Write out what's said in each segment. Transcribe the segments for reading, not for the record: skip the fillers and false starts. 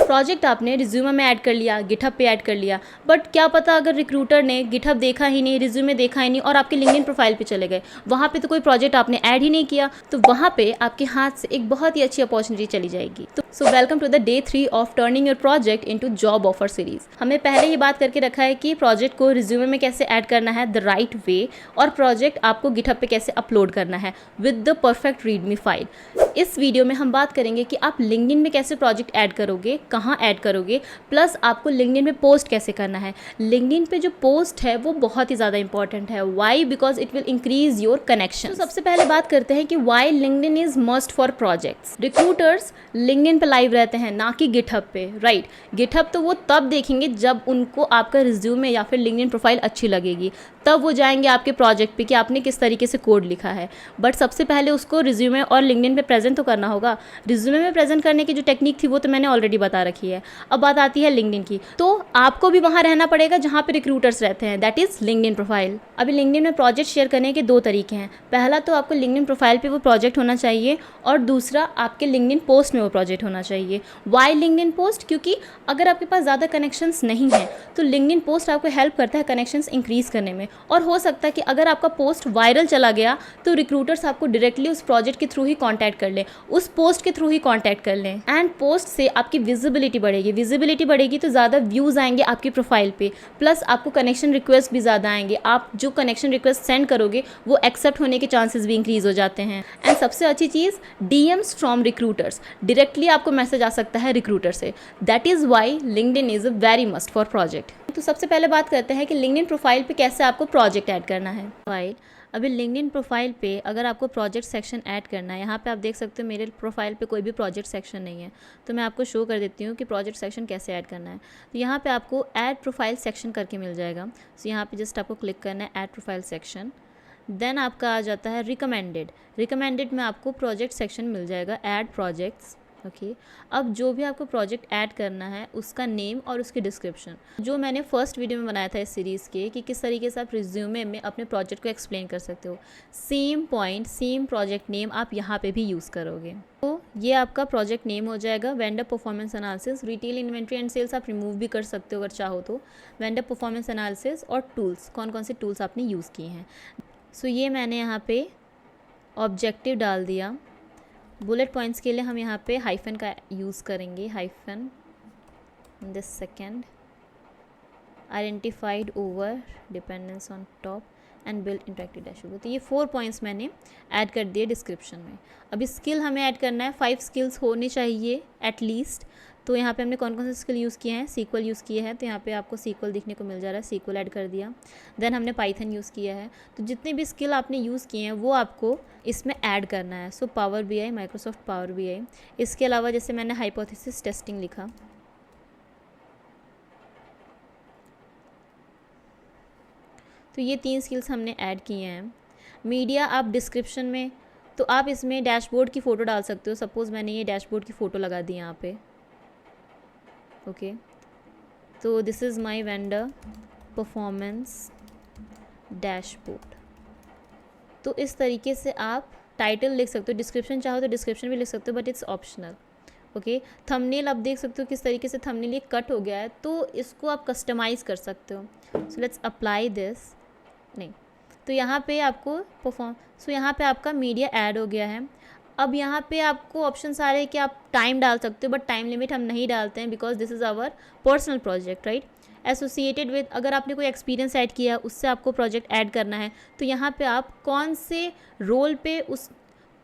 Project आपने resume में add कर लिया, गिटहब पे ऐड कर लिया, बट क्या पता अगर रिक्रूटर ने गिटहब देखा ही नहीं, रिज्यूमे देखा ही नहीं और आपके लिंक्डइन प्रोफाइल पे चले गए, वहाँ पे तो कोई प्रोजेक्ट आपने ऐड ही नहीं किया, तो वहाँ पे आपके हाथ से एक बहुत ही अच्छी अपॉर्चुनिटी चली जाएगी। तो so welcome to the day 3 of turning your project into job offer series. हमने पहले ये बात करके रखा है कि प्रोजेक्ट को रिज्यूमे में कैसे ऐड करना है द राइट वे, और प्रोजेक्ट आपको गिटहब पे कैसे अपलोड करना है with the perfect readme file. इस वीडियो में हम बात करेंगे कि आप लिंक्डइन में कैसे प्रोजेक्ट ऐड करोगे, कहाँ ऐड करोगे, प्लस आपको लिंक्डइन में पोस्ट कैसे करना है। लिंक्डइन पे जो पोस्ट है वो बहुत ही ज़्यादा इंपॉर्टेंट है। Why? Because it will increase your connection. तो सबसे पहले बात करते हैं कि why LinkedIn is must for projects. Recruiters LinkedIn पे लाइव रहते हैं, ना कि गिटहब पे, राइट। गिटहब तो वो तब देखेंगे जब उनको आपका रिज्यूमे या फिर लिंक्डइन प्रोफाइल अच्छी लगेगी, तब वो जाएंगे आपके प्रोजेक्ट पे कि आपने किस तरीके से कोड लिखा है। बट सबसे पहले उसको रिज्यूमे और लिंक्डइन पे प्रेजेंट तो करना होगा। रिज्यूमे में प्रेजेंट करने की जो टेक्निक थी वो तो मैंने ऑलरेडी बता रखी है। अब बात आती है लिंक्डइन की, तो आपको भी वहाँ रहना पड़ेगा जहाँ पे रिक्रूटर्स रहते हैं, दैट इज़ लिंक्डइन प्रोफाइल। अभी लिंक्डइन में प्रोजेक्ट शेयर करने के दो तरीके हैं। पहला तो आपको लिंक्डइन प्रोफाइल पे वो प्रोजेक्ट होना चाहिए, और दूसरा आपके लिंक्डइन पोस्ट में वो प्रोजेक्ट होना चाहिए। Why LinkedIn post? क्योंकि अगर आपके पास ज़्यादा कनेक्शंस नहीं हैं तो लिंक्डइन पोस्ट आपको हेल्प करता है कनेक्शंस इंक्रीज़ करने में। और हो सकता है कि अगर आपका पोस्ट वायरल चला गया तो रिक्रूटर्स आपको डायरेक्टली उस प्रोजेक्ट के थ्रू ही कॉन्टैक्ट कर लें, उस पोस्ट के थ्रू ही कॉन्टैक्ट कर लें। एंड पोस्ट से आपकी विजिबिलिटी बढ़ेगी, विजिबिलिटी बढ़ेगी तो ज़्यादा व्यूज़ आएंगे आपकी प्रोफाइल पे, प्लस आपको कनेक्शन रिक्वेस्ट भी ज़्यादा आएंगे। आप जो कनेक्शन रिक्वेस्ट सेंड करोगे वो एक्सेप्ट होने के चांसेस भी इंक्रीज हो जाते हैं। एंड सबसे अच्छी चीज़, डीएम्स फ्रॉम रिक्रूटर्स, डायरेक्टली आपको मैसेज आ सकता है रिक्रूटर से। That is why LinkedIn is a very must for project. तो सबसे पहले बात करते हैं कि लिंक्डइन प्रोफाइल पे कैसे आपको प्रोजेक्ट ऐड करना है। फाइल अभी लिंक्डइन प्रोफाइल पे अगर आपको प्रोजेक्ट सेक्शन ऐड करना है, यहाँ पे आप देख सकते हो मेरे प्रोफाइल पे कोई भी प्रोजेक्ट सेक्शन नहीं है, तो मैं आपको शो कर देती हूँ कि प्रोजेक्ट सेक्शन कैसे ऐड करना है। तो यहाँ पे आपको ऐड प्रोफाइल सेक्शन करके मिल जाएगा। तो यहाँ पे जस्ट आपको क्लिक करना है ऐड प्रोफाइल सेक्शन। देन आपका आ जाता है रिकमेंडेड में आपको प्रोजेक्ट सेक्शन मिल जाएगा, ऐड प्रोजेक्ट्स। ओके अब जो भी आपको प्रोजेक्ट ऐड करना है उसका नेम और उसकी डिस्क्रिप्शन, जो मैंने फर्स्ट वीडियो में बनाया था इस सीरीज़ के कि किस तरीके से आप रिज्यूमे में अपने प्रोजेक्ट को एक्सप्लेन कर सकते हो, same point same project name आप यहाँ पे भी यूज़ करोगे। तो ये आपका प्रोजेक्ट नेम हो जाएगा। Vendor performance analysis, retail inventory and sales आप रिमूव भी कर सकते हो अगर चाहो तो। वेंडर परफॉर्मेंस एनालिसिस और टूल्स, कौन कौन से टूल्स आपने यूज़ किए हैं। सो ये मैंने यहाँ पे ऑब्जेक्टिव डाल दिया। बुलेट पॉइंट्स के लिए हम यहाँ पे हाइफन का यूज़ करेंगे, hyphen this second, identified over dependence on top and build interactive dashboard. तो ये 4 पॉइंट्स मैंने ऐड कर दिए डिस्क्रिप्शन में। अभी स्किल हमें ऐड करना है, 5 स्किल्स होने चाहिए एटलीस्ट। तो यहाँ पे हमने कौन कौन से स्किल यूज़ किए हैं, सीक्वल यूज़ किए हैं, तो यहाँ पे आपको सीक्वल दिखने को मिल जा रहा है, सीक्वल ऐड कर दिया। देन हमने पाइथन यूज़ किया है। तो जितने भी स्किल आपने यूज़ किए हैं वो आपको इसमें ऐड करना है। So power BI, Microsoft power BI। इसके अलावा जैसे मैंने हाइपोथेसिस टेस्टिंग लिखा, तो ये 3 स्किल्स हमने ऐड किए हैं। मीडिया आप डिस्क्रिप्शन में, तो आप इसमें डैशबोर्ड की फ़ोटो डाल सकते हो। सपोज़ मैंने ये डैशबोर्ड की फ़ोटो लगा दी यहाँ पे। ओके तो this is my vendor performance dashboard. तो इस तरीके से आप टाइटल लिख सकते हो, डिस्क्रिप्शन चाहो तो डिस्क्रिप्शन भी लिख सकते हो but it's optional. Okay thumbnail आप देख सकते हो किस तरीके से थंबनेल ये कट हो गया है, तो इसको आप कस्टमाइज़ कर सकते हो। सो लेट्स अप्लाई दिस, नहीं तो यहाँ पे आपको यहाँ पे आपका मीडिया ऐड हो गया है। अब यहाँ पे आपको ऑप्शन आ रहे हैं कि आप टाइम डाल सकते हो, बट टाइम लिमिट हम नहीं डालते हैं because this is our personal project, right. Associated with, अगर आपने कोई एक्सपीरियंस ऐड किया है उससे आपको प्रोजेक्ट ऐड करना है, तो यहाँ पे आप कौन से रोल पे,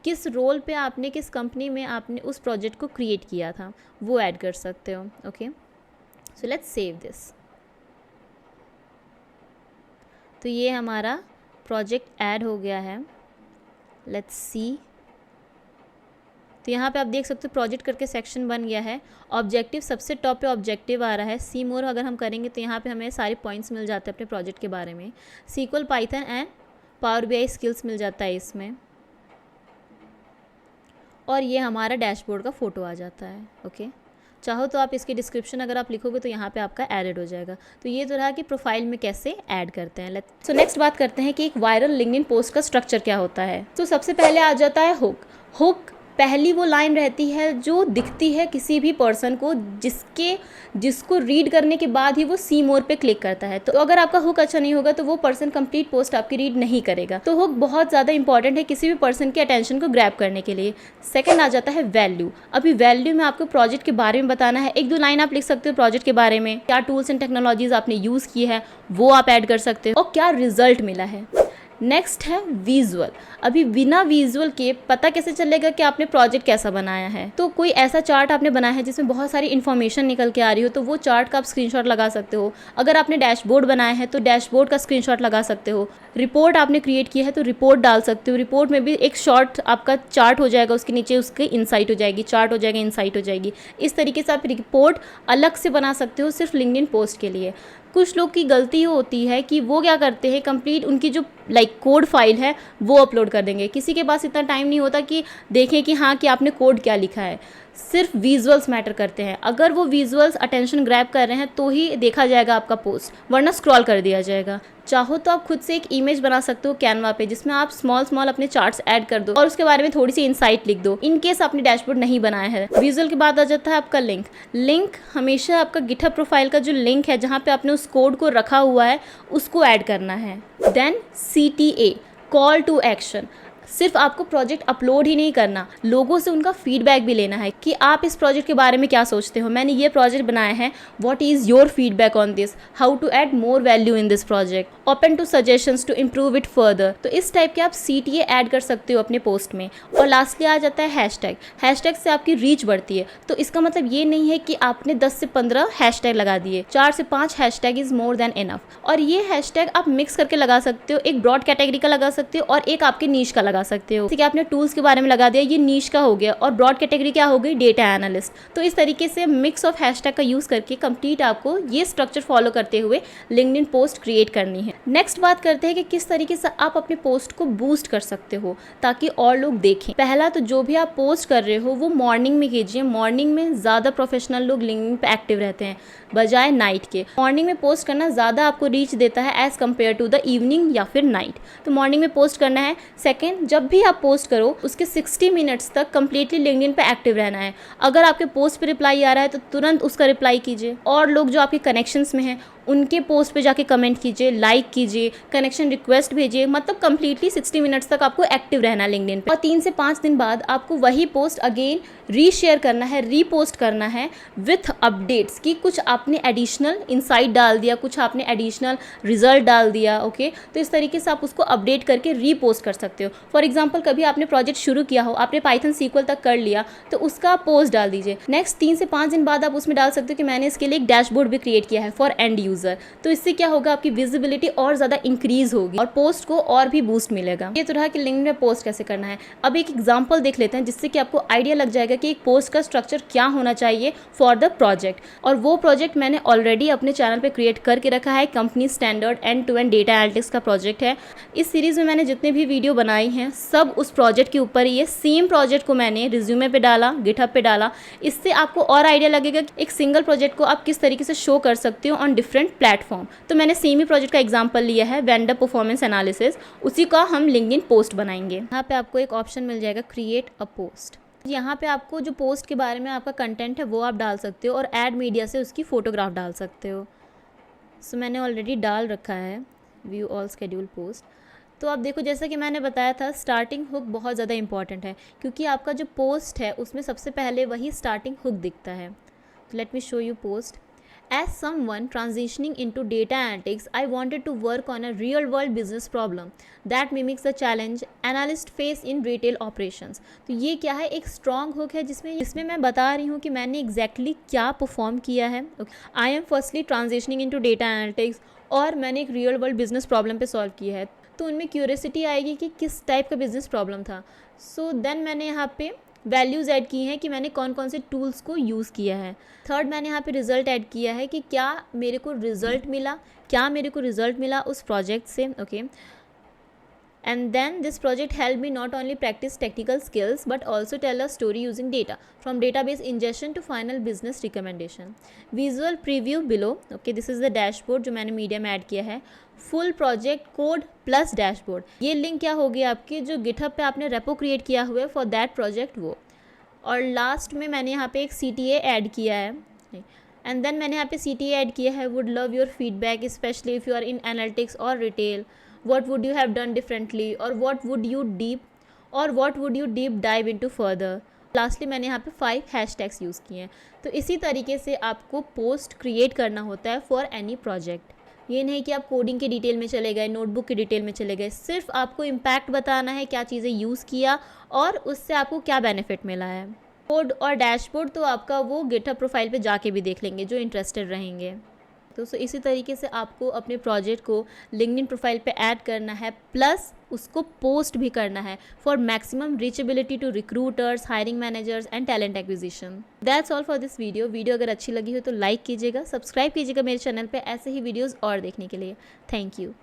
किस रोल पे आपने, किस कंपनी में आपने उस प्रोजेक्ट को क्रिएट किया था वो ऐड कर सकते हो। Okay so let's save this. तो ये हमारा प्रोजेक्ट ऐड हो गया है। लेट्स सी, तो यहाँ पे आप देख सकते हो प्रोजेक्ट करके सेक्शन बन गया है। ऑब्जेक्टिव सबसे टॉप पे ऑब्जेक्टिव आ रहा है। सी मोर अगर हम करेंगे तो यहाँ पे हमें सारे पॉइंट्स मिल जाते हैं अपने प्रोजेक्ट के बारे में। SQL, Python and power BI skills मिल जाता है इसमें, और ये हमारा डैशबोर्ड का फ़ोटो आ जाता है। ओके चाहो तो आप इसकी डिस्क्रिप्शन अगर आप लिखोगे तो यहाँ पे आपका एडेड हो जाएगा। तो ये तो रहा कि प्रोफाइल में कैसे ऐड करते हैं। सो नेक्स्ट बात करते हैं कि एक वायरल लिंक्डइन पोस्ट का स्ट्रक्चर क्या होता है। तो सबसे पहले आ जाता है हुक। पहली वो लाइन रहती है जो दिखती है किसी भी पर्सन को, जिसको रीड करने के बाद ही वो सी मोर पे क्लिक करता है। तो अगर आपका हुक अच्छा नहीं होगा तो वो पर्सन कंप्लीट पोस्ट आपकी रीड नहीं करेगा। तो हुक बहुत ज़्यादा इंपॉर्टेंट है किसी भी पर्सन के अटेंशन को ग्रैब करने के लिए। सेकंड आ जाता है वैल्यू। अभी वैल्यू में आपको प्रोजेक्ट के बारे में बताना है। 1-2 लाइन आप लिख सकते हो प्रोजेक्ट के बारे में, क्या टूल्स एंड टेक्नोलॉजीज आपने यूज़ की है वो आप ऐड कर सकते हो, और क्या रिजल्ट मिला है। नेक्स्ट है विजुअल। अभी बिना विजुअल के पता कैसे चलेगा कि आपने प्रोजेक्ट कैसा बनाया है। तो कोई ऐसा चार्ट आपने बनाया है जिसमें बहुत सारी इन्फॉर्मेशन निकल के आ रही हो, तो वो चार्ट का आप स्क्रीनशॉट लगा सकते हो। अगर आपने डैशबोर्ड बनाया है तो डैशबोर्ड का स्क्रीनशॉट लगा सकते हो। रिपोर्ट आपने क्रिएट की है तो रिपोर्ट डाल सकते हो। रिपोर्ट में भी एक शॉर्ट आपका चार्ट हो जाएगा, उसके नीचे उसकी इंसाइट हो जाएगी, चार्ट हो जाएगा, इंसाइट हो जाएगी। इस तरीके से आप रिपोर्ट अलग से बना सकते हो सिर्फ लिंक्डइन पोस्ट के लिए। कुछ लोग की गलती होती है कि वो क्या करते हैं, कंप्लीट उनकी जो कोड फाइल है वो अपलोड कर देंगे। किसी के पास इतना टाइम नहीं होता कि देखें कि हाँ कि आपने कोड क्या लिखा है। सिर्फ विजुअल्स मैटर करते हैं। अगर वो विजुअल्स अटेंशन ग्रैब कर रहे हैं तो ही देखा जाएगा आपका पोस्ट, वरना स्क्रॉल कर दिया जाएगा। चाहो तो आप खुद से एक इमेज बना सकते हो कैनवा पे, जिसमें आप स्मॉल अपने चार्ट्स ऐड कर दो और उसके बारे में थोड़ी सी इंसाइट लिख दो, इन केस आपने डैशबोर्ड नहीं बनाया है। विजुअल के बाद आ जाता है आपका लिंक हमेशा आपका गिटहब प्रोफाइल का जो लिंक है जहाँ पे आपने उस कोड को रखा हुआ है उसको ऐड करना है। Then CTA, call to action. सिर्फ आपको प्रोजेक्ट अपलोड ही नहीं करना, लोगों से उनका फीडबैक भी लेना है कि आप इस प्रोजेक्ट के बारे में क्या सोचते हो, मैंने ये प्रोजेक्ट बनाया है, what is your feedback on this, how to add more value in this project, open to suggestions to improve it further. तो इस टाइप के आप CTA ऐड कर सकते हो अपने पोस्ट में। और लास्टली आ जाता है हैशटैग से आपकी रीच बढ़ती है। तो इसका मतलब ये नहीं है कि आपने 10 से 15 हैशटैग लगा दिए, 4 से 5 hashtag is more than enough. और ये हैशटैग आप मिक्स करके लगा सकते हो, एक ब्रॉड कैटेगरी का लगा सकते हो और एक आपके नीश का लगा सकते हो। ठीक है, आपने टूल्स के बारे में लगा दिया, ये नीश का हो गया, और ब्रॉड कैटेगरी क्या हो गई, डेटा एनालिस्ट। तो इस तरीके से मिक्स ऑफ हैशटैग का यूज़ करके कंप्लीट आपको ये स्ट्रक्चर फॉलो करते हुए लिंक्डइन पोस्ट क्रिएट करनी है। नेक्स्ट बात करते हैं कि किस तरीके से आप अपने पोस्ट को बूस्ट कर सकते हो ताकि और लोग देखें। पहला तो जो भी आप पोस्ट कर रहे हो वो मॉर्निंग में कीजिए। मॉर्निंग में ज़्यादा प्रोफेशनल लोग लिंक्डइन पे एक्टिव रहते हैं बजाय नाइट के। मॉर्निंग में पोस्ट करना ज़्यादा आपको रीच देता है as compare to the evening या फिर नाइट। तो मॉर्निंग में पोस्ट करना है। सेकेंड, जब भी आप पोस्ट करो उसके 60 मिनट्स तक कंप्लीटली लिंक्डइन पे एक्टिव रहना है। अगर आपके पोस्ट पे रिप्लाई आ रहा है तो तुरंत उसका रिप्लाई कीजिए, और लोग जो आपके कनेक्शंस में हैं उनके पोस्ट पे जाके कमेंट कीजिए, लाइक कीजिए, कनेक्शन रिक्वेस्ट भेजिए। मतलब कंप्लीटली 60 मिनट्स तक आपको एक्टिव रहना लिंक्डइन पे। और 3 से 5 दिन बाद आपको वही पोस्ट अगेन रीशेयर करना है, रीपोस्ट करना है विथ अपडेट्स कि कुछ आपने एडिशनल इंसाइट डाल दिया, कुछ आपने एडिशनल रिजल्ट डाल दिया। ओके, तो इस तरीके से आप उसको अपडेट करके रीपोस्ट कर सकते हो। फॉर एग्जाम्पल, कभी आपने प्रोजेक्ट शुरू किया हो, आपने पाइथन सीक्वल तक कर लिया, तो उसका पोस्ट डाल दीजिए। नेक्स्ट 3 से 5 दिन बाद आप उसमें डाल सकते हो कि मैंने इसके लिए एक डैशबोर्ड भी क्रिएट किया है फॉर एंड यूजर। तो इससे क्या होगा, आपकी विजिबिलिटी और ज़्यादा इंक्रीज होगी और पोस्ट को और भी बूस्ट मिलेगा। ये तो रहा कि लिंक्डइन में पोस्ट कैसे करना है। अब एक एग्जांपल देख लेते हैं जिससे कि आपको आइडिया लग जाएगा कि एक पोस्ट का स्ट्रक्चर क्या होना चाहिए फॉर द प्रोजेक्ट। और वो प्रोजेक्ट मैंने ऑलरेडी अपने चैनल पे क्रिएट करके रखा है। Company standard end to end data analytics का प्रोजेक्ट है। इस सीरीज़ में मैंने जितने भी वीडियो बनाई हैं सब उस प्रोजेक्ट के ऊपर ही है। सेम प्रोजेक्ट को मैंने रिज्यूमे पे डाला, गिटहब पे डाला। इससे आपको और आइडिया लगेगा कि एक सिंगल प्रोजेक्ट को आप किस तरीके से शो कर सकते हो ऑन डिफरेंट प्लेटफॉर्म। तो मैंने सेम ही प्रोजेक्ट का एग्जांपल लिया है, वेंडर परफॉर्मेंस एनालिसिस, उसी का हम लिंक्डइन पोस्ट बनाएंगे। यहाँ पे आपको एक ऑप्शन मिल जाएगा क्रिएट अ पोस्ट। यहाँ पे आपको जो पोस्ट के बारे में आपका कंटेंट है वो आप डाल सकते हो और ऐड मीडिया से उसकी फ़ोटोग्राफ डाल सकते हो। सो मैंने ऑलरेडी डाल रखा है व्यू ऑल स्केड्यूल पोस्ट। तो आप देखो, जैसा कि मैंने बताया था, स्टार्टिंग हुक बहुत ज़्यादा इंपॉर्टेंट है क्योंकि आपका जो पोस्ट है उसमें सबसे पहले वही स्टार्टिंग हुक दिखता है। तो let me show you post. As someone transitioning into data analytics, I wanted to work on a real-world business problem that mimics the challenge analysts face in retail operations. तो ये क्या है, एक strong hook है जिसमें मैं बता रही हूँ कि मैंने exactly क्या perform किया है। I am firstly transitioning into data analytics और मैंने एक real world business problem पे solve किया है। तो उनमें क्यूरियोसिटी आएगी कि किस टाइप का बिजनेस प्रॉब्लम था। सो देन मैंने यहाँ पे वैल्यूज़ ऐड की हैं कि मैंने कौन कौन से टूल्स को यूज़ किया है। थर्ड, मैंने यहाँ पे रिज़ल्ट ऐड किया है कि क्या मेरे को रिज़ल्ट मिला उस प्रोजेक्ट से। Okay, And then this project helped me not only practice technical skills but also tell a story using data, from database ingestion to final business recommendation. Visual preview below. Okay, this is the dashboard जो मैंने media में add किया है. Full project code plus dashboard. ये link क्या होगी आपकी, जो गिटहब पे आपने रेपो क्रिएट किया हुआ है फॉर दैट प्रोजेक्ट वो. और लास्ट में मैंने यहाँ पे एक CTA ऐड किया है. एंड देन मैंने यहाँ पे CTA ऐड किया है, would love your feedback specially if you are in analytics और retail. What would you have done differently, or what would you deep dive into further. Lastly मैंने यहाँ पे 5 हैशटैग्स यूज़ किए हैं. तो इसी तरीके से आपको पोस्ट क्रिएट करना होता है फॉर एनी प्रोजेक्ट. ये नहीं कि आप कोडिंग के डिटेल में चले गए, नोटबुक के डिटेल में चले गए. सिर्फ आपको इम्पैक्ट बताना है, क्या चीज़ें यूज़ किया और उससे आपको क्या बेनिफिट मिला है. कोड और डैशबोर्ड तो आपका वो गिटहब प्रोफाइल पे जाके भी देख लेंगे जो इंटरेस्टेड रहेंगे. तो इसी तरीके से आपको अपने प्रोजेक्ट को लिंक्डइन प्रोफाइल पे ऐड करना है, प्लस उसको पोस्ट भी करना है for maximum reachability to recruiters, hiring managers and talent acquisition. That's all for this video अगर अच्छी लगी हो तो लाइक कीजिएगा, सब्सक्राइब कीजिएगा मेरे चैनल पे ऐसे ही वीडियोज़ और देखने के लिए. Thank you.